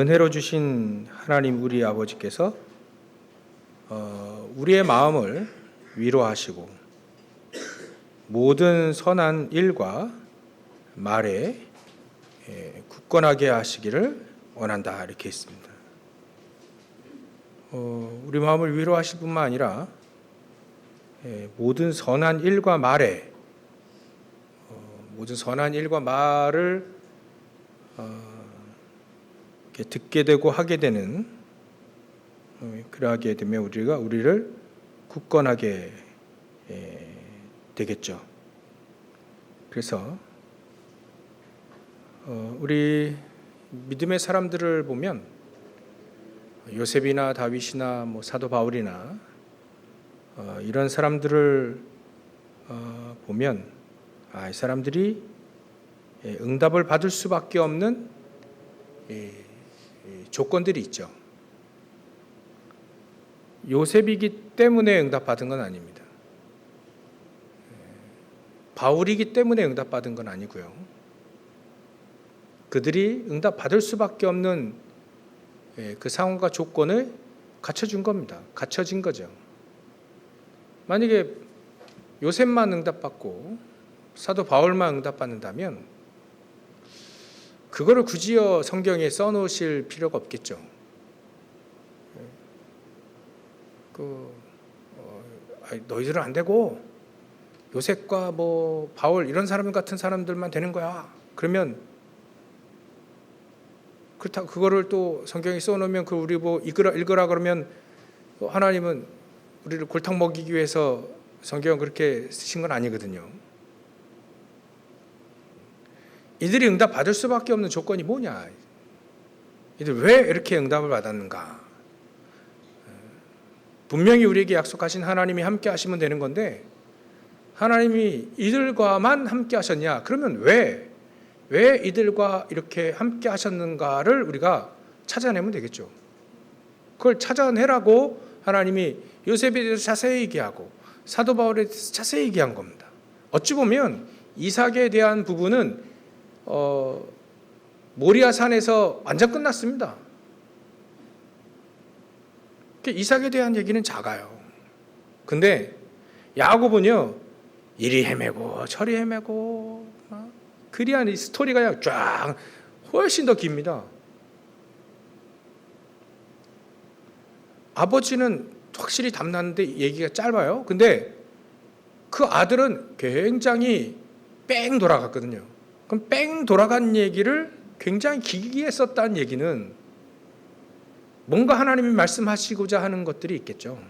은혜로 주신 하나님 우리 아버지께서 우리의 마음을 위로하시고 모든 선한 일과 말에 굳건하게 하시기를 원한다, 이렇게 했습니다. 우리 마음을 위로하실 뿐만 아니라 모든 선한 일과 말에 모든 선한 일과 말을 듣게 되고 하게 되는, 그러하게 되면 우리를 굳건하게 되겠죠. 그래서 우리 믿음의 사람들을 보면 요셉이나 다윗이나 사도 바울이나 이런 사람들을 보면 이 사람들이 응답을 받을 수밖에 없는 조건들이 있죠. 요셉이기 때문에 응답받은 건 아닙니다. 바울이기 때문에 응답받은 건 아니고요. 그들이 응답받을 수밖에 없는 그 상황과 조건을 갖춰준 겁니다. 갖춰진 거죠. 만약에 요셉만 응답받고 사도 바울만 응답받는다면 그거를 굳이요 성경에 써놓으실 필요가 없겠죠. 너희들은 안 되고 요셉과 바울 이런 사람 같은 사람들만 되는 거야. 그러면 그렇다 그거를 또 성경에 써놓으면 우리 읽으라 그러면 하나님은 우리를 골탕 먹이기 위해서 성경은 그렇게 쓰신 건 아니거든요. 이들이 응답 받을 수밖에 없는 조건이 뭐냐? 이들 왜 이렇게 응답을 받았는가? 분명히 우리에게 약속하신 하나님이 함께 하시면 되는 건데 하나님이 이들과만 함께 하셨냐? 그러면 왜 이들과 이렇게 함께 하셨는가를 우리가 찾아내면 되겠죠. 그걸 찾아내라고 하나님이 요셉에 대해서 자세히 얘기하고 사도 바울에 대해서 자세히 얘기한 겁니다. 어찌 보면 이삭에 대한 부분은 모리아 산에서 완전 끝났습니다. 이삭에 대한 얘기는 작아요. 근데 야곱은요, 이리 헤매고 저리 헤매고 그리한 이 스토리가 쫙 훨씬 더 깁니다. 아버지는 확실히 담났는데 얘기가 짧아요. 근데 그 아들은 굉장히 뺑 돌아갔거든요. 그럼 뺑 돌아간 얘기를 굉장히 길게 썼다는 얘기는 뭔가 하나님이 말씀하시고자 하는 것들이 있겠죠.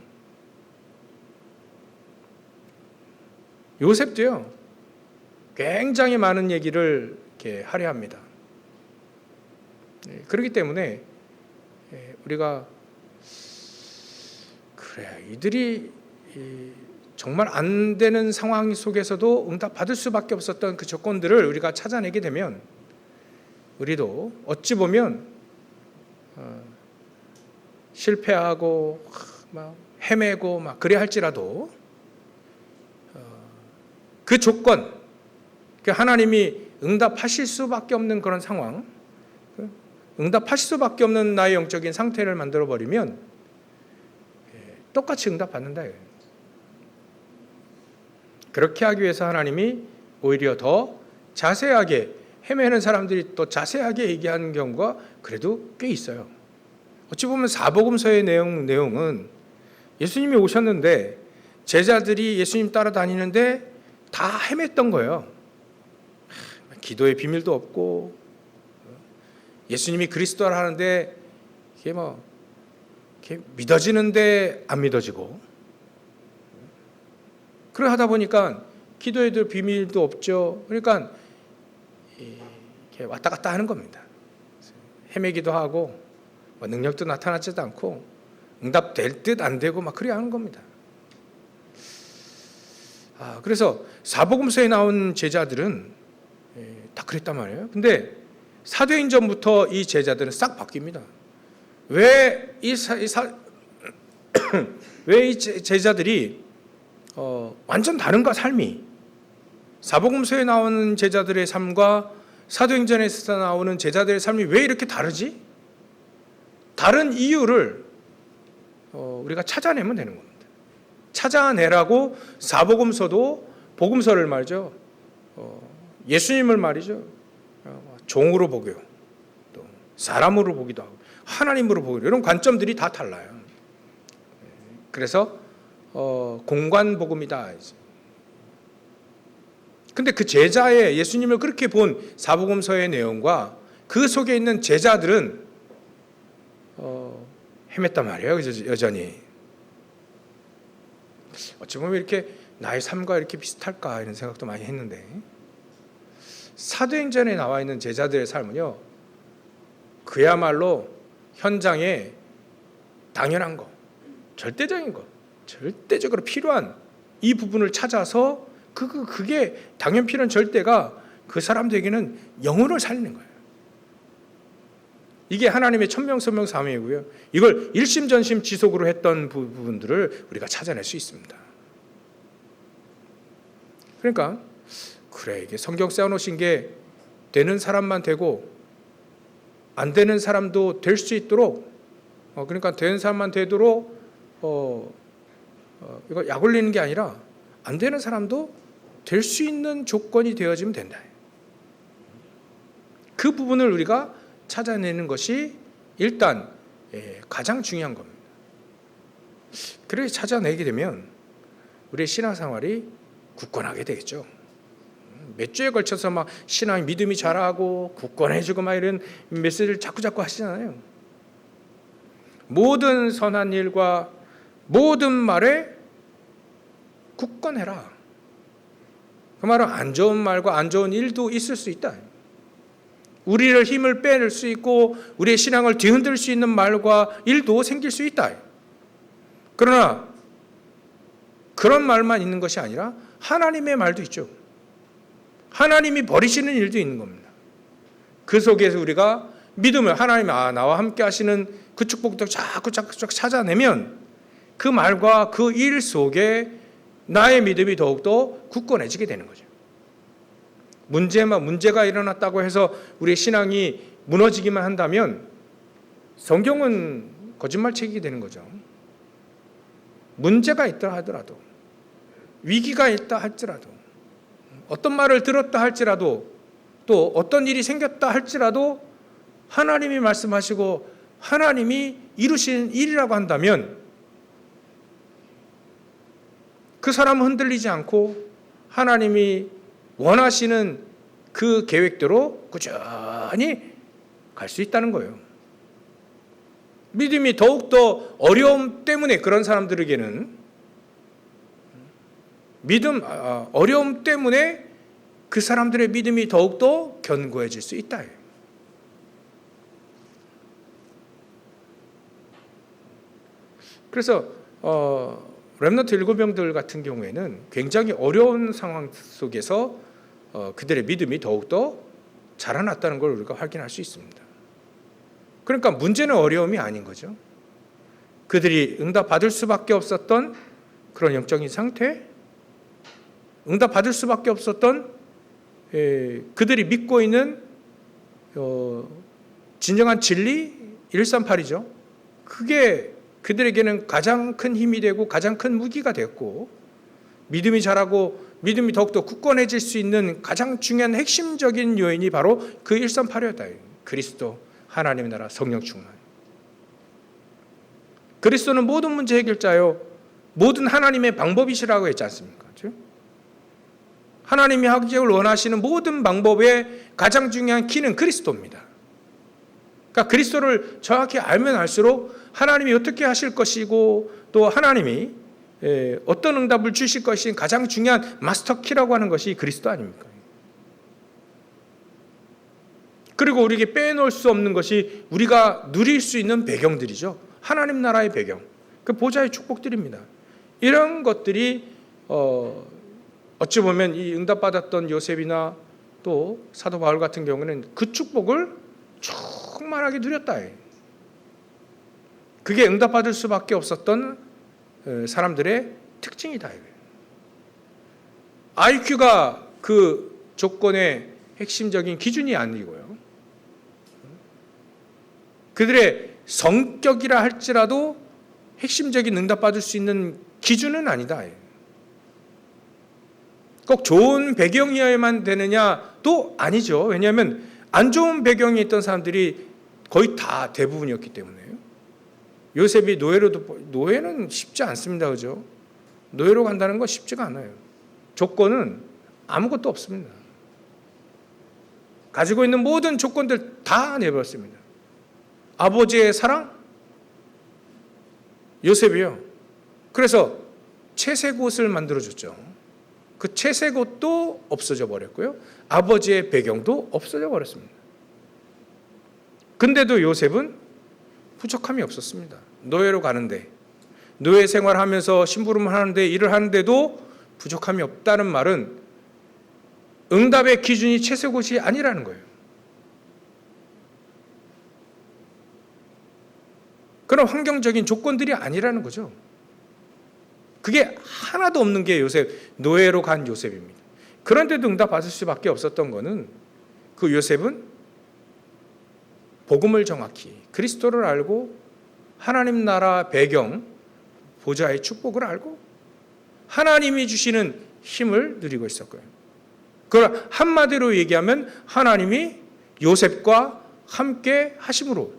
요셉도요, 굉장히 많은 얘기를 이렇게 하려 합니다. 그렇기 때문에 우리가 이들이 정말 안 되는 상황 속에서도 응답받을 수밖에 없었던 그 조건들을 우리가 찾아내게 되면 우리도 어찌 보면 실패하고 헤매고 그래야 할지라도 그 조건, 하나님이 응답하실 수밖에 없는 그런 상황, 응답하실 수밖에 없는 나의 영적인 상태를 만들어버리면 똑같이 응답받는다. 그렇게 하기 위해서 하나님이 오히려 더 자세하게, 헤매는 사람들이 또 자세하게 얘기하는 경우가 그래도 꽤 있어요. 어찌 보면 사복음서의 내용은 예수님이 오셨는데 제자들이 예수님 따라다니는데 다 헤맸던 거예요. 기도의 비밀도 없고 예수님이 그리스도라 하는데 이게 이렇게 믿어지는데 안 믿어지고, 그래 하다 보니까 기도에도 비밀도 없죠. 그러니까 이렇게 왔다 갔다 하는 겁니다. 헤매기도 하고 능력도 나타나지도 않고 응답될 듯 안 되고 그래 하는 겁니다. 그래서 사복음서에 나온 제자들은 다 그랬단 말이에요. 근데 사도행전부터 이 제자들은 싹 바뀝니다. 왜 이 제자들이 완전 다른가, 삶이? 사복음서에 나오는 제자들의 삶과 사도행전에서 나오는 제자들의 삶이 왜 이렇게 다르지? 다른 이유를 우리가 찾아내면 되는 겁니다. 찾아내라고 사복음서도 복음서를 말이죠. 예수님을 말이죠. 종으로 보고요. 또 사람으로 보기도 하고 하나님으로 보기도 이런 관점들이 다 달라요. 그래서 공관복음이다. 근데 그 제자의 예수님을 그렇게 본 사복음서의 내용과 그 속에 있는 제자들은 헤맸단 말이에요. 여전히. 어찌 보면 이렇게 나의 삶과 이렇게 비슷할까 이런 생각도 많이 했는데 사도행전에 나와 있는 제자들의 삶은요, 그야말로 현장에 당연한 것, 절대적인 것, 절대적으로 필요한 이 부분을 찾아서 그게 당연 필요한 절대가 그 사람들에게는 영혼을 살리는 거예요. 이게 하나님의 천명선명사명이고요. 이걸 일심전심 지속으로 했던 부분들을 우리가 찾아낼 수 있습니다. 그러니까 그래, 이게 성경 써놓으신 게 되는 사람만 되고 안 되는 사람도 될 수 있도록 그러니까 되는 사람만 되도록 이거 약 올리는 게 아니라 안 되는 사람도 될 수 있는 조건이 되어지면 된다. 그 부분을 우리가 찾아내는 것이 일단 가장 중요한 겁니다. 그렇게 찾아내게 되면 우리의 신앙생활이 굳건하게 되겠죠. 몇 주에 걸쳐서 막 신앙 믿음이 자라고 굳건해지고 막 이런 메시지를 자꾸 하시잖아요. 모든 선한 일과 모든 말에 굳건해라. 그 말은 안 좋은 말과 안 좋은 일도 있을 수 있다. 우리를 힘을 빼낼 수 있고 우리의 신앙을 뒤흔들 수 있는 말과 일도 생길 수 있다. 그러나 그런 말만 있는 것이 아니라 하나님의 말도 있죠. 하나님이 버리시는 일도 있는 겁니다. 그 속에서 우리가 믿음을 하나님이 나와 함께 하시는 그 축복도 자꾸 찾아내면 그 말과 그 일 속에 나의 믿음이 더욱더 굳건해지게 되는 거죠. 문제가 일어났다고 해서 우리의 신앙이 무너지기만 한다면 성경은 거짓말책이 되는 거죠. 문제가 있다 하더라도, 위기가 있다 할지라도, 어떤 말을 들었다 할지라도, 또 어떤 일이 생겼다 할지라도 하나님이 말씀하시고 하나님이 이루신 일이라고 한다면 그 사람은 흔들리지 않고 하나님이 원하시는 그 계획대로 꾸준히 갈 수 있다는 거예요. 믿음이 더욱더 어려움 때문에 그런 사람들에게는 어려움 때문에 그 사람들의 믿음이 더욱더 견고해질 수 있다. 그래서 렘넌트 7명들 같은 경우에는 굉장히 어려운 상황 속에서 그들의 믿음이 더욱더 자라났다는 걸 우리가 확인할 수 있습니다. 그러니까 문제는 어려움이 아닌 거죠. 그들이 응답받을 수밖에 없었던 그런 영적인 상태, 응답받을 수밖에 없었던 그들이 믿고 있는 진정한 진리 138이죠. 그게 그들에게는 가장 큰 힘이 되고 가장 큰 무기가 됐고 믿음이 자라고 믿음이 더욱더 굳건해질 수 있는 가장 중요한 핵심적인 요인이 바로 그 138이었다. 그리스도, 하나님의 나라, 성령 충만. 그리스도는 모든 문제 해결자요, 모든 하나님의 방법이시라고 했지 않습니까? 하나님이 하기를 원하시는 모든 방법의 가장 중요한 키는 그리스도입니다. 그러니까 그리스도를 정확히 알면 알수록 하나님이 어떻게 하실 것이고 또 하나님이 어떤 응답을 주실 것이 가장 중요한 마스터키라고 하는 것이 그리스도 아닙니까? 그리고 우리에게 빼놓을 수 없는 것이 우리가 누릴 수 있는 배경들이죠. 하나님 나라의 배경, 그 보좌의 축복들입니다. 이런 것들이 어찌 보면 이 응답받았던 요셉이나 또 사도 바울 같은 경우는 그 축복을 충만하게 누렸다. 그게 응답받을 수밖에 없었던 사람들의 특징이다. IQ가 그 조건의 핵심적인 기준이 아니고요. 그들의 성격이라 할지라도 핵심적인 응답받을 수 있는 기준은 아니다. 꼭 좋은 배경이어야만 되느냐도 아니죠. 왜냐하면 안 좋은 배경에 있던 사람들이 거의 다 대부분이었기 때문에요. 요셉이 노예는 쉽지 않습니다. 그죠? 노예로 간다는 건 쉽지가 않아요. 조건은 아무것도 없습니다. 가지고 있는 모든 조건들 다 내버렸습니다. 아버지의 사랑? 요셉이요. 그래서 채색 옷을 만들어줬죠. 그 채색 옷도 없어져 버렸고요. 아버지의 배경도 없어져 버렸습니다. 근데도 요셉은 부족함이 없었습니다. 노예로 가는데, 노예 생활하면서 심부름을 하는데, 일을 하는데도 부족함이 없다는 말은 응답의 기준이 채색 옷이 아니라는 거예요. 그런 환경적인 조건들이 아니라는 거죠. 그게 하나도 없는 게 노예로 간 요셉입니다. 그런데도 응답받을 수밖에 없었던 거는 그 요셉은 복음을 정확히, 그리스도를 알고 하나님 나라 배경, 보좌의 축복을 알고 하나님이 주시는 힘을 누리고 있었고요. 그걸 한마디로 얘기하면 하나님이 요셉과 함께 하심으로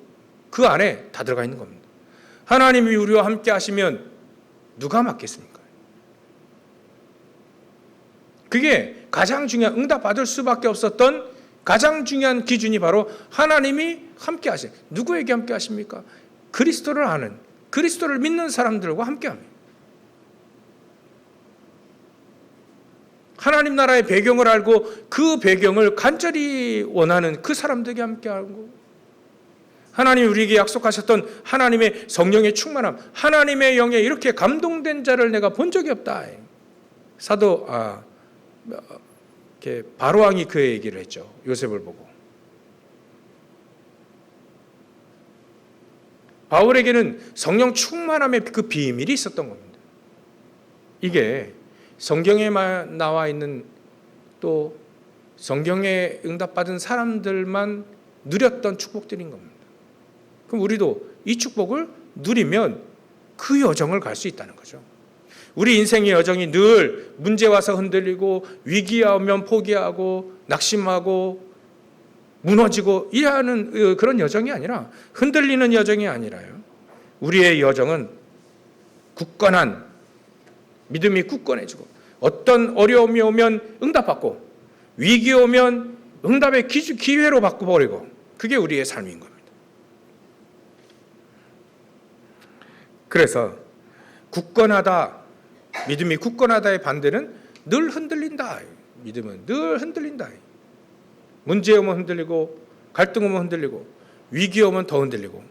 그 안에 다 들어가 있는 겁니다. 하나님이 우리와 함께 하시면 누가 막겠습니까? 그게 가장 중요한, 응답받을 수밖에 없었던 가장 중요한 기준이 바로 하나님이 함께 하세요. 누구에게 함께 하십니까? 그리스도를 아는, 그리스도를 믿는 사람들과 함께 합니다. 하나님 나라의 배경을 알고 그 배경을 간절히 원하는 그 사람들에게 함께 하고, 하나님이 우리에게 약속하셨던 하나님의 성령의 충만함, 하나님의 영에 이렇게 감동된 자를 내가 본 적이 없다. 사도 바로왕이 그 얘기를 했죠. 요셉을 보고. 바울에게는 성령 충만함의 그 비밀이 있었던 겁니다. 이게 성경에 나와 있는, 또 성경에 응답받은 사람들만 누렸던 축복들인 겁니다. 그럼 우리도 이 축복을 누리면 그 여정을 갈 수 있다는 거죠. 우리 인생의 여정이 늘 문제 와서 흔들리고 위기가 오면 포기하고 낙심하고 무너지고 이래야 하는 그런 여정이 아니라, 흔들리는 여정이 아니라요. 우리의 여정은 굳건한 믿음이 굳건해지고, 어떤 어려움이 오면 응답받고, 위기 오면 응답의 기회로 바꿔버리고, 그게 우리의 삶인 겁니다. 그래서 굳건하다, 믿음이 굳건하다의 반대는 늘 흔들린다. 믿음은 늘 흔들린다. 문제 오면 흔들리고, 갈등 오면 흔들리고, 위기 오면 더 흔들리고,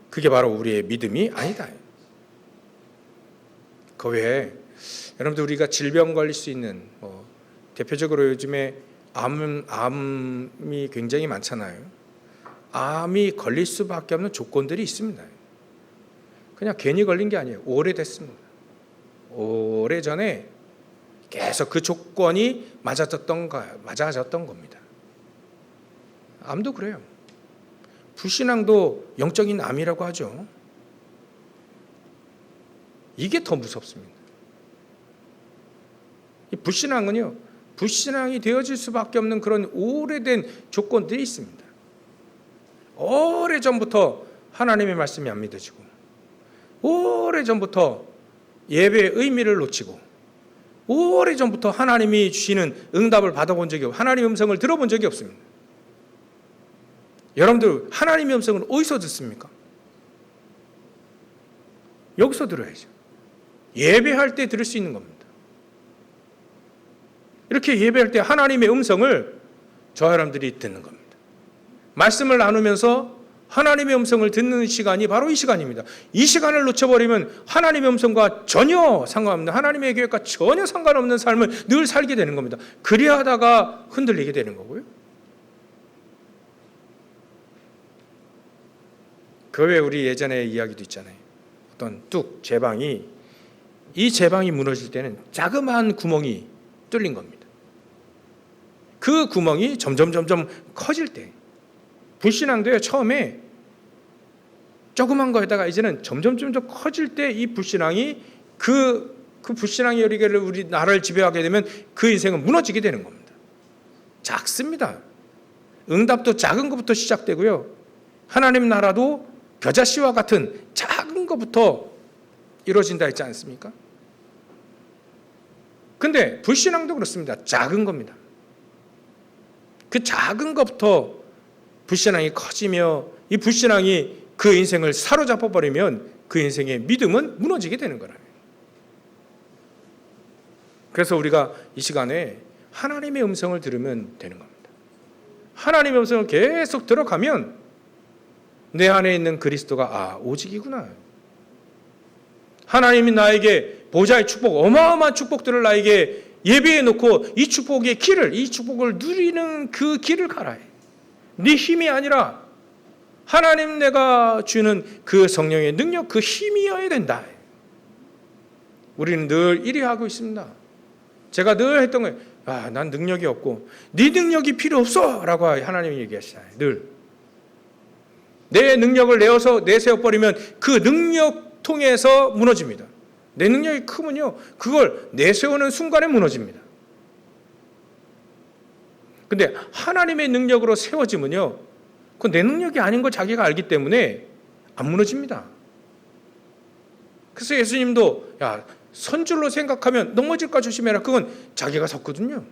그게 바로 우리의 믿음이 아니다. 그 외에 여러분들 우리가 질병 걸릴 수 있는, 대표적으로 요즘에 암이 굉장히 많잖아요. 암이 걸릴 수밖에 없는 조건들이 있습니다. 그냥 괜히 걸린 게 아니에요. 오래됐습니다. 오래전에 계속 그 조건이 맞아졌던 겁니다. 암도 그래요. 불신앙도 영적인 암이라고 하죠. 이게 더 무섭습니다. 이 불신앙은요, 불신앙이 되어질 수밖에 없는 그런 오래된 조건들이 있습니다. 오래전부터 하나님의 말씀이 안 믿어지고, 오래전부터 예배의 의미를 놓치고, 오래전부터 하나님이 주시는 응답을 받아본 적이 없고, 하나님의 음성을 들어본 적이 없습니다. 여러분들 하나님의 음성을 어디서 듣습니까? 여기서 들어야죠. 예배할 때 들을 수 있는 겁니다. 이렇게 예배할 때 하나님의 음성을 저 사람들이 듣는 겁니다. 말씀을 나누면서 하나님의 음성을 듣는 시간이 바로 이 시간입니다. 이 시간을 놓쳐버리면 하나님의 음성과 전혀 상관없는, 하나님의 계획과 전혀 상관없는 삶을 늘 살게 되는 겁니다. 그리하다가 흔들리게 되는 거고요. 그 외에 우리 예전에 이야기도 있잖아요. 어떤 제방이, 이 제방이 무너질 때는 자그마한 구멍이 뚫린 겁니다. 그 구멍이 점점 커질 때, 불신앙도요, 처음에 조그만 거에다가 이제는 점점 커질 때 이 불신앙이 그 불신앙의 열기를 우리 나라를 지배하게 되면 그 인생은 무너지게 되는 겁니다. 작습니다. 응답도 작은 것부터 시작되고요. 하나님 나라도 겨자씨와 같은 작은 것부터 이루어진다 했지 않습니까? 근데 불신앙도 그렇습니다. 작은 겁니다. 그 작은 것부터 불신앙이 커지며 이 불신앙이 그 인생을 사로잡아 버리면 그 인생의 믿음은 무너지게 되는 거라요. 그래서 우리가 이 시간에 하나님의 음성을 들으면 되는 겁니다. 하나님의 음성을 계속 들어가면 내 안에 있는 그리스도가 오직이구나. 하나님이 나에게 보좌의 축복, 어마어마한 축복들을 나에게 예비해 놓고 이 축복의 길을, 이 축복을 누리는 그 길을 가라. 네 힘이 아니라 하나님 내가 주는 그 성령의 능력, 그 힘이어야 된다. 우리는 늘 이리 하고 있습니다. 제가 늘 했던 거예요. 난 능력이 없고 네 능력이 필요 없어 라고 하나님이 얘기하시잖아요. 늘 내 능력을 내세워버리면 그 능력 통해서 무너집니다. 내 능력이 크면요 그걸 내세우는 순간에 무너집니다. 근데 하나님의 능력으로 세워지면요 그건 내 능력이 아닌 걸 자기가 알기 때문에 안 무너집니다. 그래서 예수님도 선줄로 생각하면 넘어질까 조심해라. 그건 자기가 섰거든요.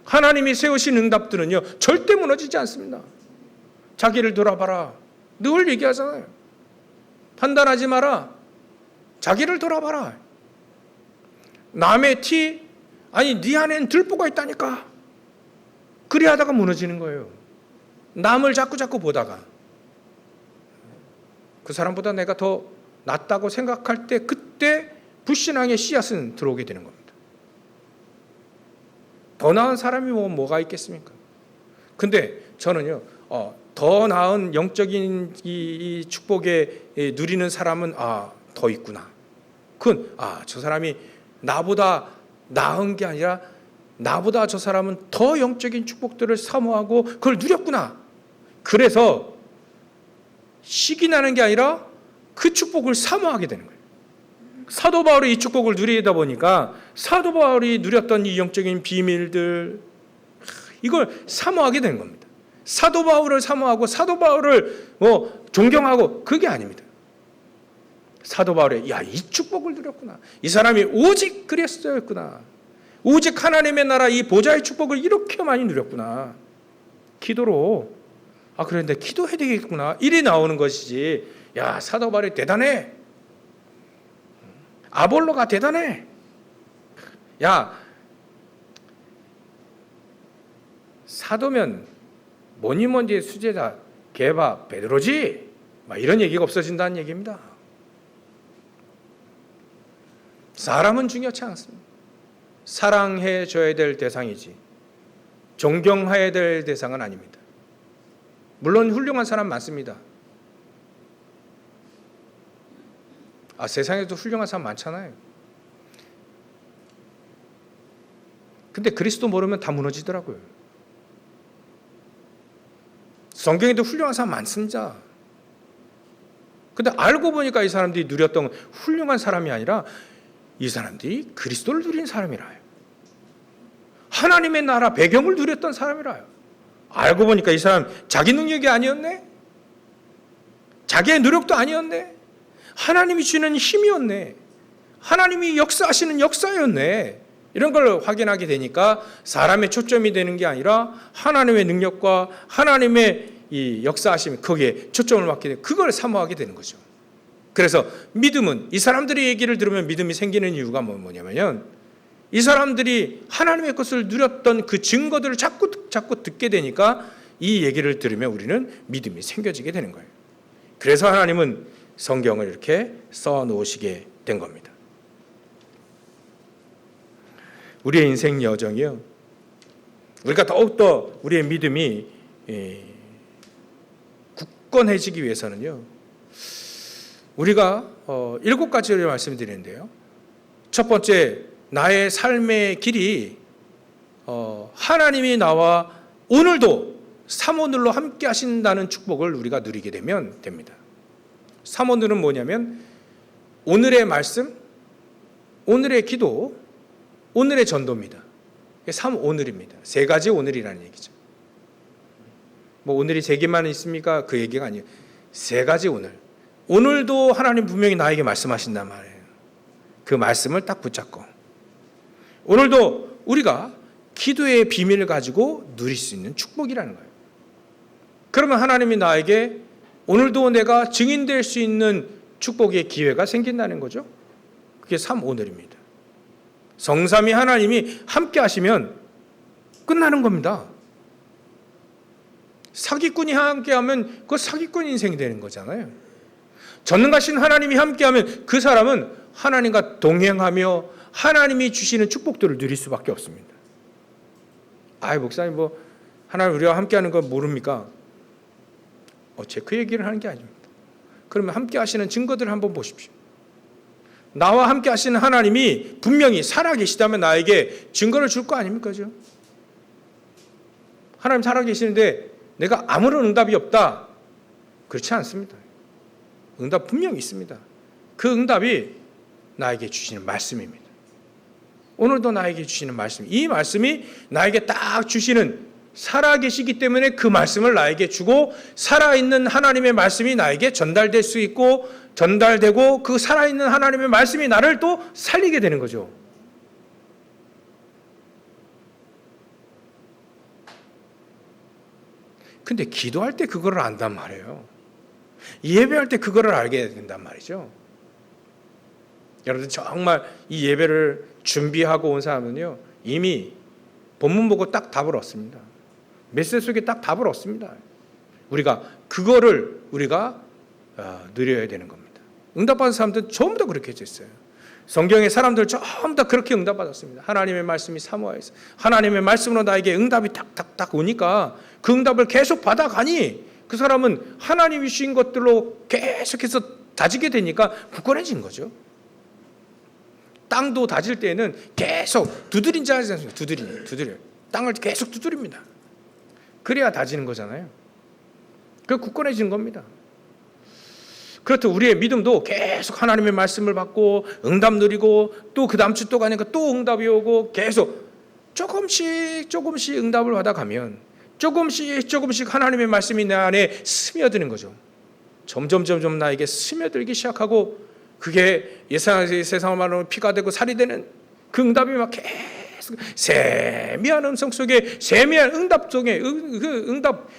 하나님이 세우신 응답들은요 절대 무너지지 않습니다. 자기를 돌아봐라. 늘 얘기하잖아요. 판단하지 마라. 자기를 돌아봐라. 남의 티, 네 안에는 들보가 있다니까. 그리 하다가 무너지는 거예요. 남을 자꾸 보다가 그 사람보다 내가 더 낫다고 생각할 때 그때 불신앙의 씨앗은 들어오게 되는 겁니다. 더 나은 사람이 뭐가 있겠습니까? 근데 저는요 더 나은 영적인 이 축복에 누리는 사람은 더 있구나. 그건 저 사람이 나보다 나은 게 아니라 나보다 저 사람은 더 영적인 축복들을 사모하고 그걸 누렸구나. 그래서 식이 나는 게 아니라 그 축복을 사모하게 되는 거예요. 사도 바울이 이 축복을 누리다 보니까 사도 바울이 누렸던 이 영적인 비밀들 이걸 사모하게 되는 겁니다. 사도 바울을 사모하고 사도 바울을 존경하고 그게 아닙니다. 사도 바울이 이 축복을 누렸구나. 이 사람이 오직 그리스도였구나. 오직 하나님의 나라 이 보좌의 축복을 이렇게 많이 누렸구나. 기도로 그런데 기도해야 되겠구나. 이리 나오는 것이지. 사도 바울이 대단해. 아볼로가 대단해. 사도면 뭐니뭔지 수제자 게바 베드로지. 이런 얘기가 없어진다는 얘기입니다. 사람은 중요치 않습니다. 사랑해줘야 될 대상이지 존경해야 될 대상은 아닙니다. 물론 훌륭한 사람 많습니다. 세상에도 훌륭한 사람 많잖아요. 근데 그리스도 모르면 다 무너지더라고요. 성경에도 훌륭한 사람 많습니다. 근데 알고 보니까 이 사람들이 누렸던 훌륭한 사람이 아니라 이 사람들이 그리스도를 누린 사람이라요. 하나님의 나라 배경을 누렸던 사람이라요. 알고 보니까 이 사람 자기 능력이 아니었네. 자기의 노력도 아니었네. 하나님이 주는 힘이었네. 하나님이 역사하시는 역사였네. 이런 걸 확인하게 되니까 사람의 초점이 되는 게 아니라 하나님의 능력과 하나님의 이 역사하심 거기에 초점을 맞게 되고 그걸 사모하게 되는 거죠. 그래서 믿음은 이 사람들의 얘기를 들으면 믿음이 생기는 이유가 뭐냐면 이 사람들이 하나님의 것을 누렸던 그 증거들을 자꾸 듣게 되니까 이 얘기를 들으면 우리는 믿음이 생겨지게 되는 거예요. 그래서 하나님은 성경을 이렇게 써 놓으시게 된 겁니다. 우리의 인생 여정이요. 우리가 더욱더 우리의 믿음이 굳건해지기 위해서는요. 우리가 7가지를 말씀드리는데요. 첫 번째, 나의 삶의 길이 하나님이 나와 오늘도 삼오늘로 함께 하신다는 축복을 우리가 누리게 되면 됩니다. 삼오늘은 뭐냐면 오늘의 말씀, 오늘의 기도, 오늘의 전도입니다. 삼오늘입니다. 세 가지 오늘이라는 얘기죠. 뭐 오늘이 세 개만 있습니까? 그 얘기가 아니에요. 세 가지 오늘. 오늘도 하나님 분명히 나에게 말씀하신단 말이에요. 그 말씀을 딱 붙잡고 오늘도 우리가 기도의 비밀을 가지고 누릴 수 있는 축복이라는 거예요. 그러면 하나님이 나에게 오늘도 내가 증인될 수 있는 축복의 기회가 생긴다는 거죠. 그게 삼오늘입니다. 성삼위 하나님이 함께 하시면 끝나는 겁니다. 사기꾼이 함께하면 그 사기꾼 인생이 되는 거잖아요. 전능하신 하나님이 함께하면 그 사람은 하나님과 동행하며 하나님이 주시는 축복들을 누릴 수밖에 없습니다. 목사님 하나님 우리와 함께하는 거 모릅니까? 제 그 얘기를 하는 게 아닙니다. 그러면 함께 하시는 증거들을 한번 보십시오. 나와 함께 하시는 하나님이 분명히 살아계시다면 나에게 증거를 줄 거 아닙니까? 하나님 살아계시는데 내가 아무런 응답이 없다. 그렇지 않습니다. 응답 분명히 있습니다. 그 응답이 나에게 주시는 말씀입니다. 오늘도 나에게 주시는 말씀, 이 말씀이 나에게 딱 주시는 살아계시기 때문에 그 말씀을 나에게 주고 살아있는 하나님의 말씀이 나에게 전달될 수 있고 전달되고 그 살아있는 하나님의 말씀이 나를 또 살리게 되는 거죠. 근데 기도할 때 그거를 안단 말이에요. 예배할 때 그거를 알게 된단 말이죠. 여러분 정말 이 예배를 준비하고 온 사람은요 이미 본문 보고 딱 답을 얻습니다. 메시지 속에 딱 답을 얻습니다. 우리가 그거를 우리가 누려야 되는 겁니다. 응답받은 사람들은 전부 다 그렇게 해져 있어요. 성경의 사람들 전부 다 그렇게 응답받았습니다. 하나님의 말씀이 사모하여서 하나님의 말씀으로 나에게 응답이 탁탁탁 오니까 그 응답을 계속 받아가니 그 사람은 하나님이 주신 것들로 계속해서 다지게 되니까 굳건해진 거죠. 땅도 다질 때에는 계속 두드린 자 하지 않습니까? 두드려. 땅을 계속 두드립니다. 그래야 다지는 거잖아요. 그 굳건해지는 겁니다. 그렇듯 우리의 믿음도 계속 하나님의 말씀을 받고 응답 누리고 또 그 다음 주 또 가니까 또 응답이 오고 계속 조금씩 응답을 받아가면 조금씩 하나님의 말씀이 내 안에 스며드는 거죠. 점점 나에게 스며들기 시작하고 그게 세상을 말하면 피가 되고 살이 되는 그 응답이 막 계속 세미한 음성 속에 세미한 응답 속에 그 응답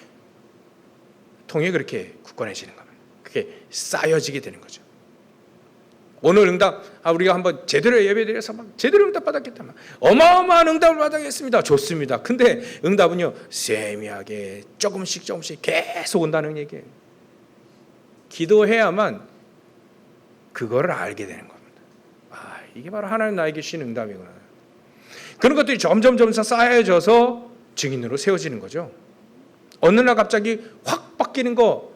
통해 그렇게 굳건해지는 겁니다. 그게 쌓여지게 되는 거죠. 오늘 응답 우리가 한번 제대로 예배드려서 막 제대로 응답 받았겠다. 어마어마한 응답을 받았겠습니다. 좋습니다. 근데 응답은요 세미하게 조금씩 계속 온다는 얘기예요. 기도해야만 그거를 알게 되는 겁니다. 이게 바로 하나님 나에게 주신 응답이구나. 그런 것들이 점점 쌓여져서 증인으로 세워지는 거죠. 어느 날 갑자기 확 바뀌는 거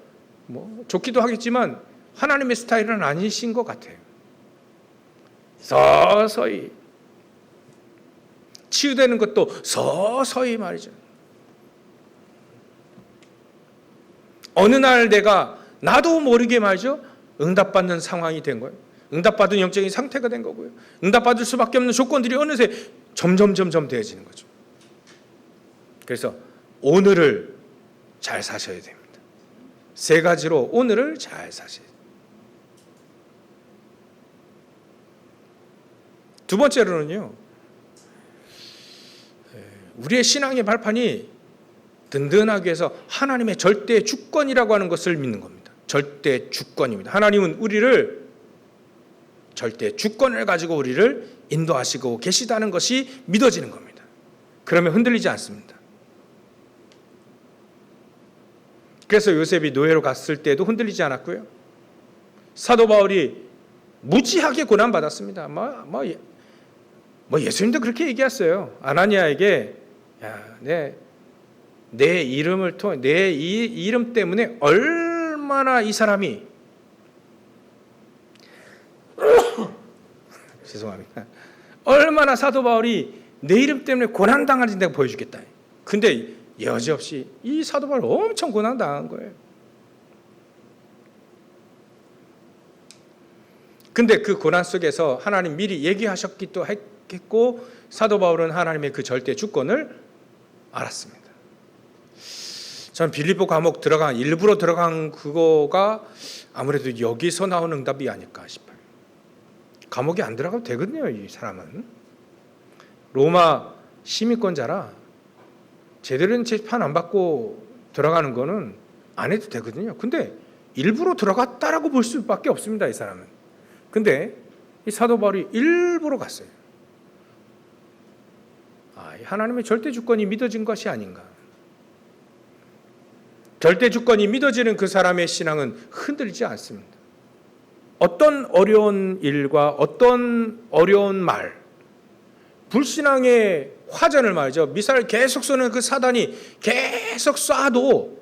좋기도 하겠지만 하나님의 스타일은 아니신 것 같아요. 서서히 치유되는 것도 서서히 말이죠. 어느 날 내가 나도 모르게 말이죠. 응답받는 상황이 된 거예요. 응답받은 영적인 상태가 된 거고요. 응답받을 수밖에 없는 조건들이 어느새 점점 되어지는 거죠. 그래서 오늘을 잘 사셔야 됩니다. 세 가지로 오늘을 잘 사셔야 돼요. 두 번째로는요. 우리의 신앙의 발판이 든든하게 해서 하나님의 절대 주권이라고 하는 것을 믿는 겁니다. 절대 주권입니다. 하나님은 우리를 절대 주권을 가지고 우리를 인도하시고 계시다는 것이 믿어지는 겁니다. 그러면 흔들리지 않습니다. 그래서 요셉이 노예로 갔을 때도 흔들리지 않았고요. 사도 바울이 무지하게 고난받았습니다. 예수님도 그렇게 얘기했어요. 아나니아에게 내 이름을 통해 내 이름 때문에 얼마나 이 사람이 죄송합니다. 얼마나 사도 바울이 내 이름 때문에 고난당하는지 내가 보여주겠다. 근데 여지없이 이 사도 바울 엄청 고난당한 거예요. 근데 그 고난 속에서 하나님 미리 얘기하셨기도 했고 사도 바울은 하나님의 그 절대 주권을 알았습니다. 저는 빌립보 감옥 일부러 들어간 그거가 아무래도 여기서 나온 응답이 아닐까 싶어요. 감옥에 안 들어가도 되거든요. 이 사람은 로마 시민권자라 제대로 된 재판 안 받고 들어가는 거는 안 해도 되거든요. 근데 일부러 들어갔다라고 볼 수밖에 없습니다. 이 사람은. 근데 이 사도 바울이 일부러 갔어요. 하나님의 절대 주권이 믿어진 것이 아닌가. 절대 주권이 믿어지는 그 사람의 신앙은 흔들리지 않습니다. 어떤 어려운 일과 어떤 어려운 말, 불신앙의 화전을 말이죠. 미사를 계속 쏘는 그 사단이 계속 쏴도,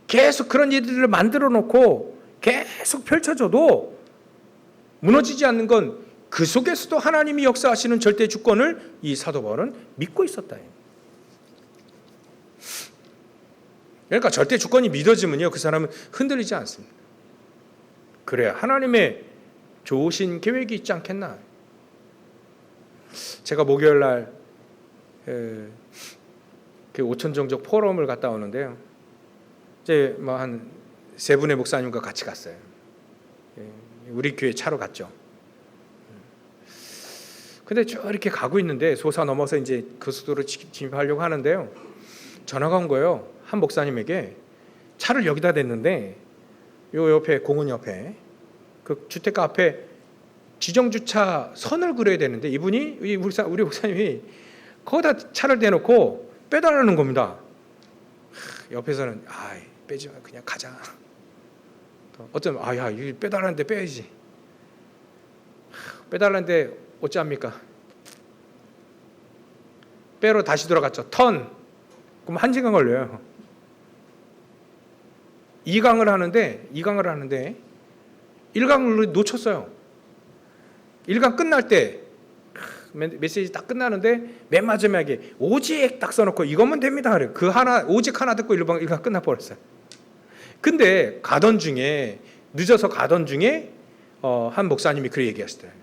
계속 그런 일들을 만들어 놓고 계속 펼쳐져도 무너지지 않는 건 그 속에서도 하나님이 역사하시는 절대 주권을 이 사도 바울은 믿고 있었다. 그러니까 절대 주권이 믿어지면요, 그 사람은 흔들리지 않습니다. 그래야 하나님의 좋으신 계획이 있지 않겠나. 제가 목요일 날 그 5천 종족 포럼을 갔다 오는데요. 이제 뭐 한 세 분의 목사님과 같이 갔어요. 우리 교회 차로 갔죠. 근데 쭉 이렇게 가고 있는데 솟아 넘어서 이제 그 수도로 진입하려고 하는데요. 전화가 온 거예요. 한 목사님에게 차를 여기다 댔는데 요 옆에 공원 옆에 그 주택가 앞에 지정 주차 선을 그려야 되는데 이분이 우리 목사님이 거기다 차를 대놓고 빼달라는 겁니다. 옆에서는 빼지 마 그냥 가자. 어쩌면 야 이거 빼달라는데 빼야지. 빼달라는데 어찌합니까? 빼러 다시 돌아갔죠. 턴. 그럼 1시간 걸려요. 2강을 하는데 1강을 놓쳤어요. 1강 끝날 때 메시지 딱 끝나는데 맨 마지막에 오직 딱 써놓고 이거면 됩니다. 그래. 그 하나 오직 하나 듣고 1강 끝나버렸어요. 근데 늦어서 가던 중에 한 목사님이 그 얘기하시더라고요.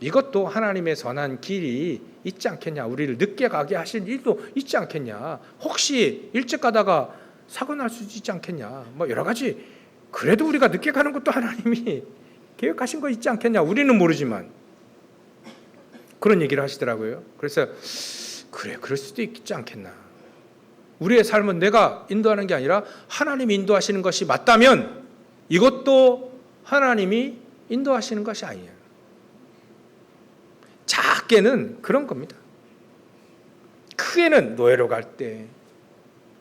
이것도 하나님의 선한 길이 있지 않겠냐. 우리를 늦게 가게 하실 일도 있지 않겠냐. 혹시 일찍 가다가 사고 날 수도 있지 않겠냐. 뭐 여러 가지. 그래도 우리가 늦게 가는 것도 하나님이 계획하신 거 있지 않겠냐. 우리는 모르지만 그런 얘기를 하시더라고요. 그래서 그럴 수도 있지 않겠나. 우리의 삶은 내가 인도하는 게 아니라 하나님이 인도하시는 것이 맞다면 이것도 하나님이 인도하시는 것이 아니냐. 작게는 그런 겁니다. 크게는 노예로 갈 때,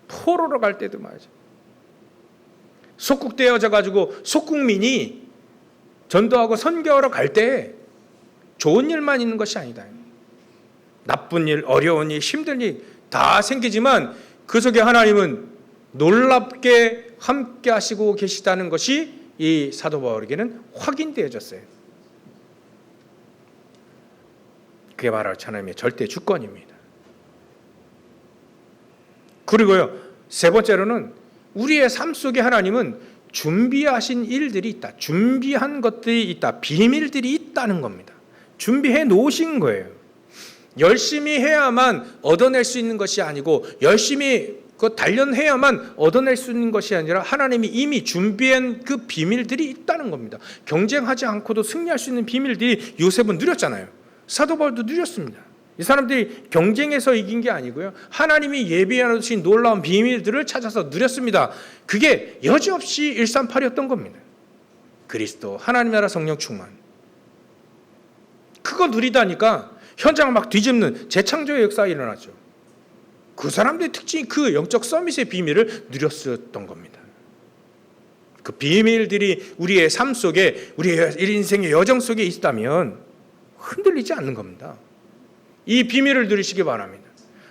포로로 갈 때도 말이죠. 속국되어져 가지고 속국민이 전도하고 선교하러 갈 때 좋은 일만 있는 것이 아니다. 나쁜 일, 어려운 일, 힘든 일 다 생기지만 그 속에 하나님은 놀랍게 함께 하시고 계시다는 것이 이 사도 바울에게는 확인되어졌어요. 그게 바로 하나님의 절대 주권입니다. 그리고요, 세 번째로는 우리의 삶 속에 하나님은 준비하신 일들이 있다. 준비한 것들이 있다. 비밀들이 있다는 겁니다. 준비해 놓으신 거예요. 열심히 해야만 얻어낼 수 있는 것이 아니고 열심히 단련해야만 얻어낼 수 있는 것이 아니라 하나님이 이미 준비한 그 비밀들이 있다는 겁니다. 경쟁하지 않고도 승리할 수 있는 비밀들이 요셉은 누렸잖아요. 사도 바울도 누렸습니다. 이 사람들이 경쟁에서 이긴 게 아니고요. 하나님이 예비해 놓으신 놀라운 비밀들을 찾아서 누렸습니다. 그게 여지없이 138이었던 겁니다. 그리스도, 하나님 나라 성령 충만. 그거 누리다니까 현장을 막 뒤집는 재창조의 역사가 일어났죠. 그 사람들의 특징이 그 영적 서밋의 비밀을 누렸었던 겁니다. 그 비밀들이 우리의 삶 속에, 우리의 인생의 여정 속에 있다면 흔들리지 않는 겁니다. 이 비밀을 누리시기 바랍니다.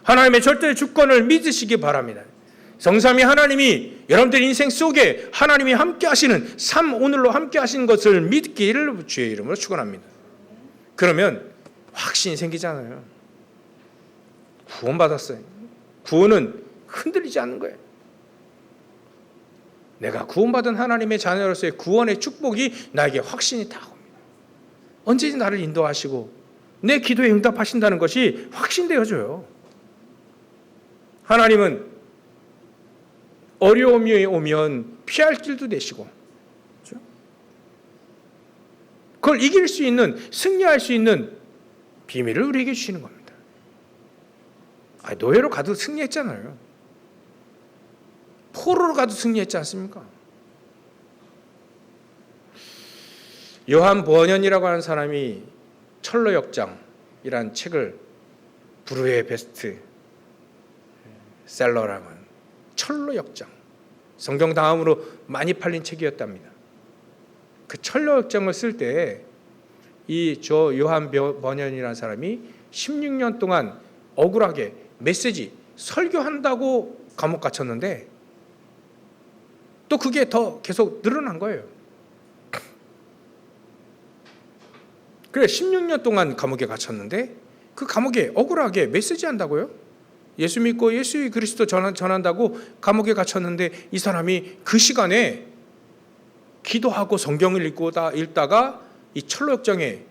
하나님의 절대 주권을 믿으시기 바랍니다. 성삼위 하나님이 여러분들 인생 속에 하나님이 함께 하시는 삶 오늘로 함께 하시는 것을 믿기를 주의 이름으로 축원합니다. 그러면 확신이 생기잖아요. 구원받았어요. 구원은 흔들리지 않는 거예요. 내가 구원받은 하나님의 자녀로서의 구원의 축복이 나에게 확신이 다 옵니다. 언제든지 나를 인도하시고 내 기도에 응답하신다는 것이 확신되어져요. 하나님은 어려움이 오면 피할 길도 내시고, 그렇죠? 그걸 이길 수 있는, 승리할 수 있는 비밀을 우리에게 주시는 겁니다. 노예로 가도 승리했잖아요. 포로로 가도 승리했지 않습니까? 요한 번연이라고 하는 사람이 철로역장이라는 책을 불후의 베스트 셀러라고 하는 철로역장, 성경 다음으로 많이 팔린 책이었답니다. 그 철로역장을 쓸 때 이 요한 번연이라는 사람이 16년 동안 억울하게 메시지 설교한다고 감옥 갇혔는데 또 그게 더 계속 늘어난 거예요. 그래 16년 동안 감옥에 갇혔는데 그 감옥에 억울하게 메시지 한다고요? 예수 믿고 예수 그리스도 전한다고 감옥에 갇혔는데 이 사람이 그 시간에 기도하고 성경을 읽다가 이 철로역정에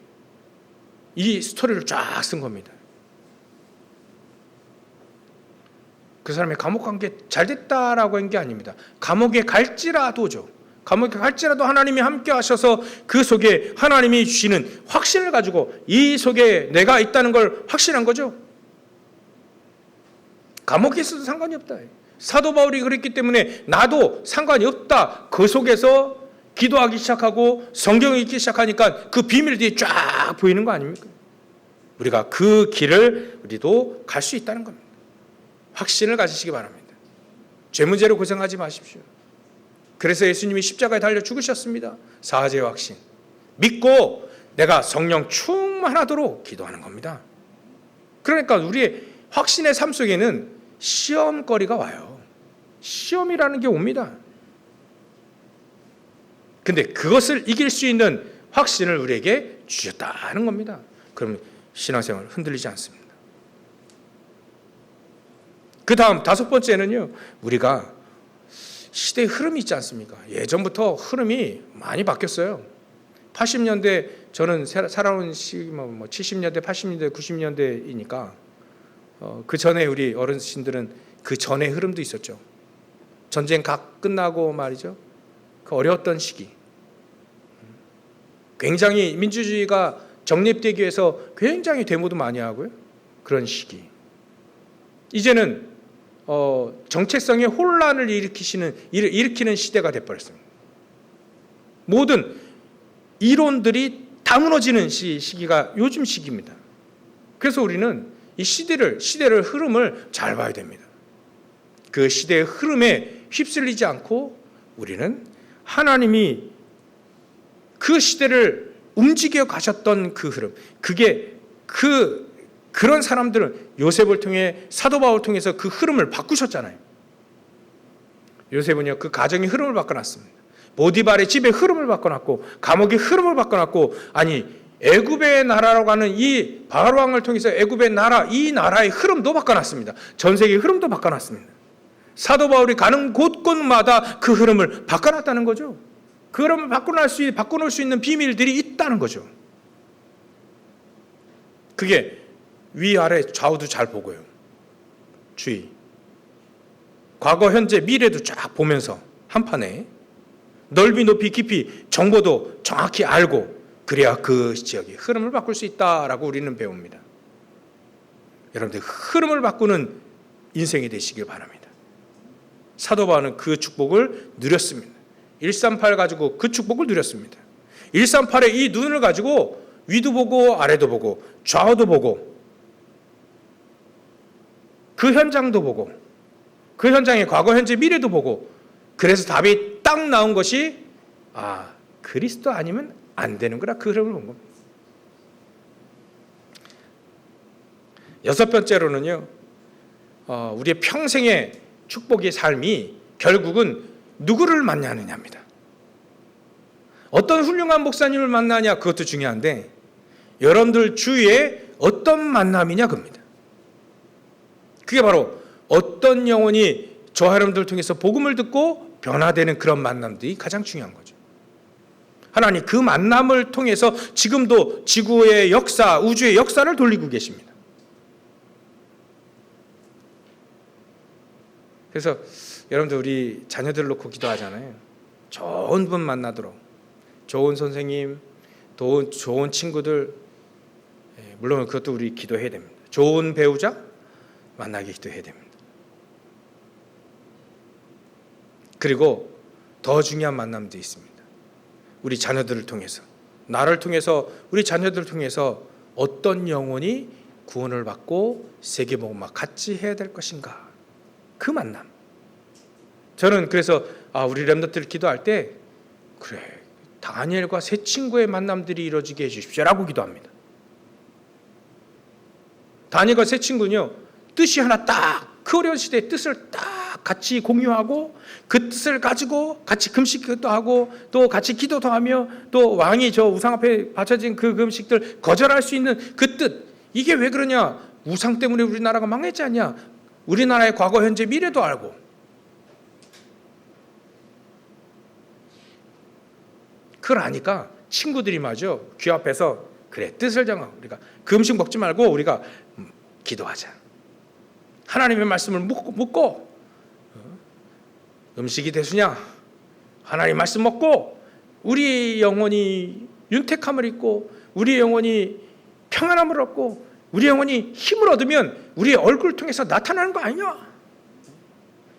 이 스토리를 쫙 쓴 겁니다. 그 사람의 감옥 간 게 잘 됐다라고 한 게 아닙니다. 감옥에 갈지라도죠. 감옥에 갈지라도 하나님이 함께 하셔서 그 속에 하나님이 주시는 확신을 가지고 이 속에 내가 있다는 걸 확신한 거죠. 감옥에 있어도 상관이 없다. 사도 바울이 그랬기 때문에 나도 상관이 없다. 그 속에서 기도하기 시작하고 성경을 읽기 시작하니까 그 비밀들이 쫙 보이는 거 아닙니까? 우리가 그 길을 우리도 갈 수 있다는 겁니다. 확신을 가지시기 바랍니다. 죄 문제로 고생하지 마십시오. 그래서 예수님이 십자가에 달려 죽으셨습니다. 사죄의 확신. 믿고 내가 성령 충만하도록 기도하는 겁니다. 그러니까 우리의 확신의 삶 속에는 시험거리가 와요. 시험이라는 게 옵니다. 근데 그것을 이길 수 있는 확신을 우리에게 주셨다는 겁니다. 그럼 신앙생활 흔들리지 않습니다. 그 다음 다섯 번째는요, 우리가 시대의 흐름이 있지 않습니까? 예전부터 흐름이 많이 바뀌었어요. 80년대 저는 살아온 시기 70년대, 80년대, 90년대이니까 그 전에 우리 어르신들은 그 전의 흐름도 있었죠. 전쟁 각 끝나고 말이죠. 그 어려웠던 시기. 굉장히 민주주의가 정립되기 위해서 굉장히 데모도 많이 하고요. 그런 시기. 이제는 정체성의 혼란을 일으키는 시대가 돼버렸습니다. 모든 이론들이 다 무너지는 시기가 요즘 시기입니다. 그래서 우리는 이 시대를 흐름을 잘 봐야 됩니다. 그 시대의 흐름에 휩쓸리지 않고 우리는 하나님이 그 시대를 움직여 가셨던 그 흐름, 그게 그런 사람들은 요셉을 통해 사도 바울을 통해서 그 흐름을 바꾸셨잖아요. 요셉은요 그 가정의 흐름을 바꿔놨습니다. 보디발의 집의 흐름을 바꿔놨고 감옥의 흐름을 바꿔놨고 애굽의 나라라고 하는 이 바알 왕을 통해서 애굽의 나라 이 나라의 흐름도 바꿔놨습니다. 전 세계의 흐름도 바꿔놨습니다. 사도 바울이 가는 곳곳마다 그 흐름을 바꿔놨다는 거죠. 그 흐름을 바꿔놓을 수 있는 비밀들이 있다는 거죠. 그게 위아래 좌우도 잘 보고요. 주의. 과거, 현재, 미래도 쫙 보면서 한판에 넓이, 높이, 깊이 정보도 정확히 알고 그래야 그 지역의 흐름을 바꿀 수 있다라고 우리는 배웁니다. 여러분들 흐름을 바꾸는 인생이 되시길 바랍니다. 사도 바울은 그 축복을 누렸습니다. 138 가지고 그 축복을 누렸습니다. 138의 이 눈을 가지고 위도 보고 아래도 보고 좌우도 보고 그 현장도 보고 그 현장의 과거, 현재, 미래도 보고 그래서 답이 딱 나온 것이 그리스도 아니면 안 되는구나. 그 흐름을 본 겁니다. 여섯 번째로는요, 우리의 평생의 축복의 삶이 결국은 누구를 만나느냐입니다. 어떤 훌륭한 목사님을 만나냐 그것도 중요한데 여러분들 주위에 어떤 만남이냐 그겁니다. 그게 바로 어떤 영혼이 저 사람들 통해서 복음을 듣고 변화되는 그런 만남들이 가장 중요한 거죠. 하나님 그 만남을 통해서 지금도 지구의 역사, 우주의 역사를 돌리고 계십니다. 그래서 여러분들 우리 자녀들 놓고 기도하잖아요. 좋은 분 만나도록, 좋은 선생님, 좋은 친구들, 물론 그것도 우리 기도해야 됩니다. 좋은 배우자 만나게 기도해야 됩니다. 그리고 더 중요한 만남도 있습니다. 우리 자녀들을 통해서, 나를 통해서, 우리 자녀들을 통해서 어떤 영혼이 구원을 받고 세계복음과 같이 해야 될 것인가, 그 만남. 저는 그래서 우리 렘넌트들 기도할 때 그래, 다니엘과 세 친구의 만남들이 이루어지게 해주십시오라고 기도합니다. 다니엘과 세 친구는요, 뜻이 하나 딱, 그 어려운 시대의 뜻을 딱 같이 공유하고 그 뜻을 가지고 같이 금식도 하고 또 같이 기도도 하며 또 왕이 저 우상 앞에 바쳐진 그 금식들 거절할 수 있는 그 뜻. 이게 왜 그러냐? 우상 때문에 우리나라가 망했지 않냐? 우리나라의 과거, 현재, 미래도 알고. 그걸 아니까 친구들이 말이죠, 귀 앞에서 그래, 뜻을 정하, 우리가 그 음식 먹지 말고 우리가 기도하자. 하나님의 말씀을 묻고 음식이 대수냐? 하나님 말씀 먹고 우리 영혼이 윤택함을 입고 우리 영혼이 평안함을 얻고 우리 영혼이 힘을 얻으면 우리의 얼굴을 통해서 나타나는 거 아니냐?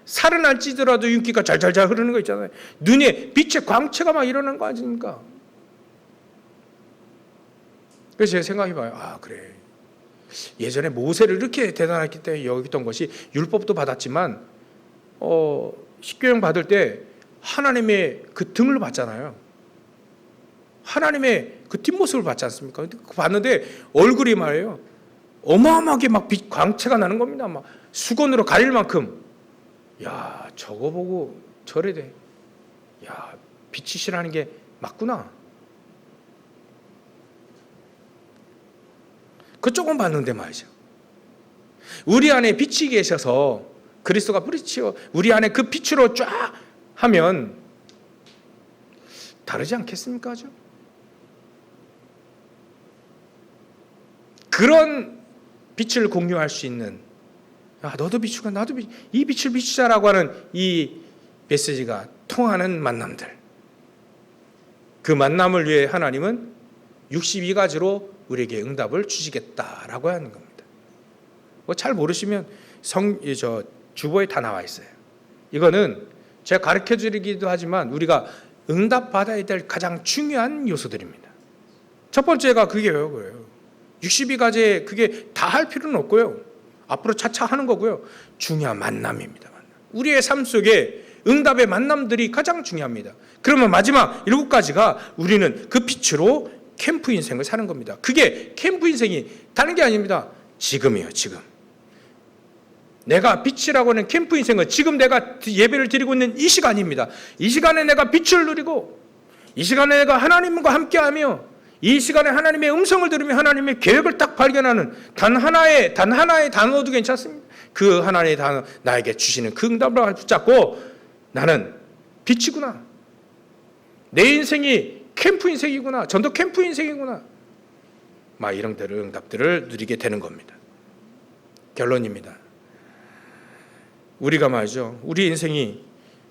살은 안 찌더라도 윤기가 잘잘잘 흐르는 거 있잖아요. 눈에 빛의 광채가 막 일어나는 거 아닙니까? 그래서 제가 생각해봐요. 그래, 예전에 모세를 이렇게 대단했기 때문에 여겼던 것이, 율법도 받았지만 십계명 받을 때 하나님의 그 등을 봤잖아요. 하나님의 그 뒷모습을 봤지 않습니까? 봤는데 얼굴이 말이에요, 어마어마하게 막 빛 광채가 나는 겁니다. 막 수건으로 가릴 만큼. 야, 저거 보고 저래 돼. 야, 빛이시라는 게 맞구나. 그쪽은 봤는데 말이죠, 우리 안에 빛이 계셔서 그리스도가 뿌리치어 우리 안에 그 빛으로 쫙 하면 다르지 않겠습니까? 아주 그런 빛을 공유할 수 있는, 야, 너도 비추고 나도 이 빛을 비추자라고 하는 이 메시지가 통하는 만남들, 그 만남을 위해 하나님은 62가지로 우리에게 응답을 주시겠다라고 하는 겁니다. 잘 모르시면 주보에 다 나와 있어요. 이거는 제가 가르쳐 드리기도 하지만 우리가 응답받아야 될 가장 중요한 요소들입니다. 첫 번째가 그게 그거예요. 62가지 그게 다 할 필요는 없고요. 앞으로 차차 하는 거고요. 중요한 만남입니다. 우리의 삶 속에 응답의 만남들이 가장 중요합니다. 그러면 마지막 7가지가 우리는 그 빛으로 캠프 인생을 사는 겁니다. 그게 캠프 인생이 다른 게 아닙니다. 지금이에요, 지금. 내가 빛이라고 하는 캠프 인생은 지금 내가 예배를 드리고 있는 이 시간입니다. 이 시간에 내가 빛을 누리고, 이 시간에 내가 하나님과 함께하며, 이 시간에 하나님의 음성을 들으며 하나님의 계획을 딱 발견하는 단 하나의 단어도 괜찮습니다. 그 하나의 단어, 나에게 주시는 그 응답을 붙잡고 나는 빛이구나. 내 인생이 캠프 인생이구나. 전도 캠프 인생이구나. 막 이런 응답들을 누리게 되는 겁니다. 결론입니다. 우리가 말이죠, 우리 인생이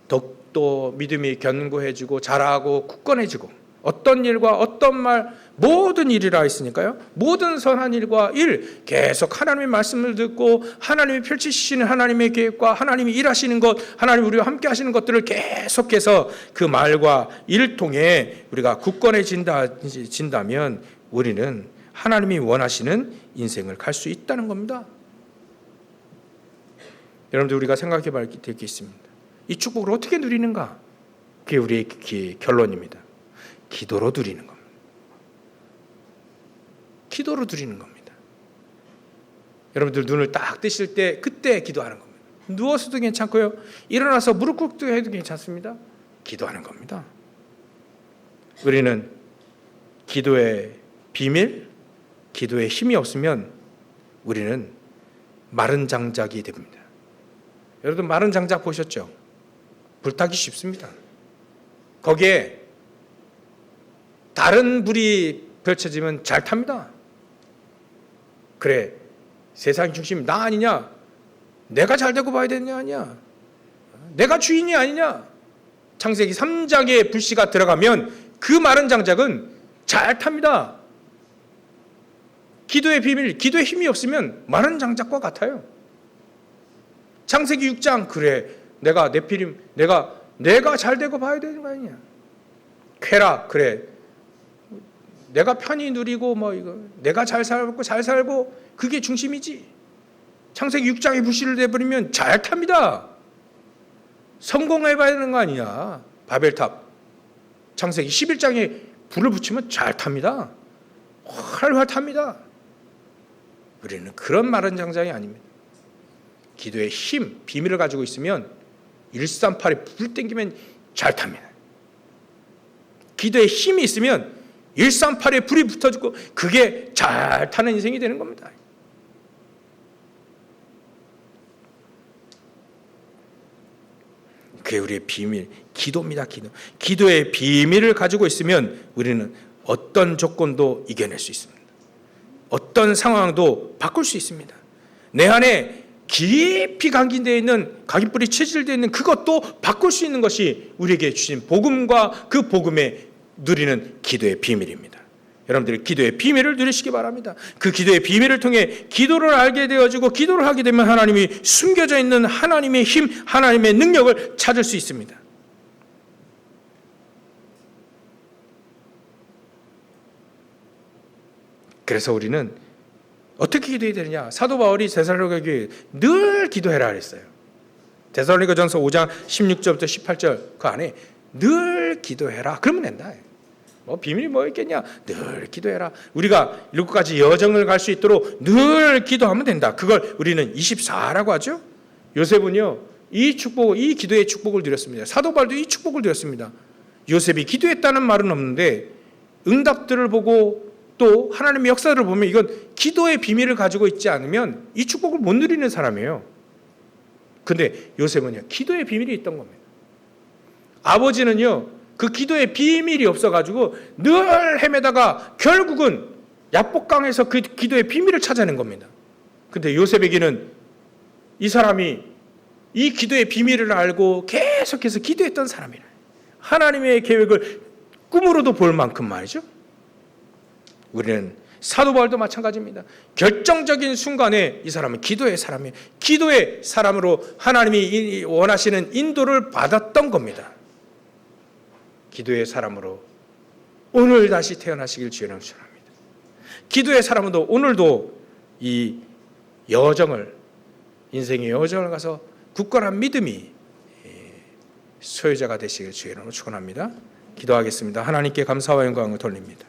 더욱더 믿음이 견고해지고 자라고 굳건해지고, 어떤 일과 어떤 말, 모든 일이라 했으니까요, 모든 선한 일과 일, 계속 하나님의 말씀을 듣고 하나님이 펼치시는 하나님의 계획과 하나님이 일하시는 것, 하나님이 우리와 함께 하시는 것들을 계속해서 그 말과 일을 통해 우리가 굳건해진다면 우리는 하나님이 원하시는 인생을 갈 수 있다는 겁니다. 여러분들, 우리가 생각해 봐야 될 게 있습니다. 이 축복을 어떻게 누리는가? 그게 우리의 결론입니다. 기도로 누리는 겁니다. 기도로 누리는 겁니다. 여러분들 눈을 딱 뜨실 때 그때 기도하는 겁니다. 누워서도 괜찮고요, 일어나서 무릎 꿇고 해도 괜찮습니다. 기도하는 겁니다. 우리는 기도의 비밀, 기도의 힘이 없으면 우리는 마른 장작이 됩니다. 여러분 마른 장작 보셨죠? 불타기 쉽습니다. 거기에 다른 불이 펼쳐지면 잘 탑니다. 그래, 세상 중심 나 아니냐? 내가 잘 되고 봐야 되느냐 아니냐? 내가 주인이 아니냐? 창세기 3장에 불씨가 들어가면 그 마른 장작은 잘 탑니다. 기도의 비밀, 기도의 힘이 없으면 마른 장작과 같아요. 창세기 6장, 그래, 내가 네피림, 내가 잘 되고 봐야 되는 거 아니냐? 쾌락, 그래, 내가 편히 누리고 이거 내가 잘 살고 그게 중심이지. 창세기 6장에 불씨를 내버리면 잘 탑니다. 성공해봐야 되는 거 아니냐? 바벨탑. 창세기 11장에 불을 붙이면 잘 탑니다. 활활 탑니다. 우리는 그런 마른 장작이 아닙니다. 기도의 힘, 비밀을 가지고 있으면 138에 불 땡기면 잘 탑니다. 기도의 힘이 있으면 138에 불이 붙어지고 그게 잘 타는 인생이 되는 겁니다. 그게 우리의 비밀, 기도입니다. 기도의 비밀을 가지고 있으면 우리는 어떤 조건도 이겨낼 수 있습니다. 어떤 상황도 바꿀 수 있습니다. 내 안에 깊이 감긴되어 있는 각인뿔이 체질되어 있는 그것도 바꿀 수 있는 것이 우리에게 주신 복음과 그 복음에 누리는 기도의 비밀입니다. 여러분들이 기도의 비밀을 누리시기 바랍니다. 그 기도의 비밀을 통해 기도를 알게 되어지고 기도를 하게 되면 하나님이 숨겨져 있는 하나님의 힘, 하나님의 능력을 찾을 수 있습니다. 그래서 우리는 어떻게 기도해야 되느냐? 사도 바울이 데살로니가 교회에 늘 기도해라 그랬어요. 데살로니가전서 5장 16절부터 18절 그 안에 늘 기도해라. 그러면 된다. 비밀이 뭐 있겠냐? 늘 기도해라. 우리가 7가지 여정을 갈 수 있도록 늘 기도하면 된다. 그걸 우리는 24라고 하죠. 요셉은요, 이 축복, 이 기도의 축복을 드렸습니다. 사도 바울도 이 축복을 드렸습니다. 요셉이 기도했다는 말은 없는데 응답들을 보고 또 하나님의 역사를 보면 이건 기도의 비밀을 가지고 있지 않으면 이 축복을 못 누리는 사람이에요. 근데 요셉은요, 기도의 비밀이 있던 겁니다. 아버지는요, 그 기도의 비밀이 없어가지고 늘 헤매다가 결국은 야복강에서 그 기도의 비밀을 찾아낸 겁니다. 근데 요셉에게는 이 사람이 이 기도의 비밀을 알고 계속해서 기도했던 사람이라. 하나님의 계획을 꿈으로도 볼 만큼 말이죠. 우리는 사도 바울도 마찬가지입니다. 결정적인 순간에 이 사람은 기도의 사람이에요. 기도의 사람으로 하나님이 원하시는 인도를 받았던 겁니다. 기도의 사람으로 오늘 다시 태어나시길 주의는 축원합니다. 기도의 사람도 오늘도 이 여정을, 인생의 여정을 가서 굳건한 믿음이 소유자가 되시길 주의는 축원합니다. 기도하겠습니다. 하나님께 감사와 영광을 돌립니다.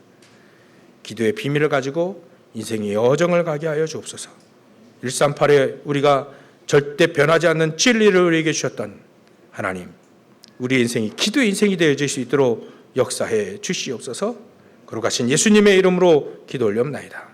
기도의 비밀을 가지고 인생의 여정을 가게 하여 주옵소서. 138에 우리가 절대 변하지 않는 진리를 우리에게 주셨던 하나님, 우리 인생이 기도의 인생이 되어질 수 있도록 역사해 주시옵소서. 거룩하신 예수님의 이름으로 기도 올려옵나이다.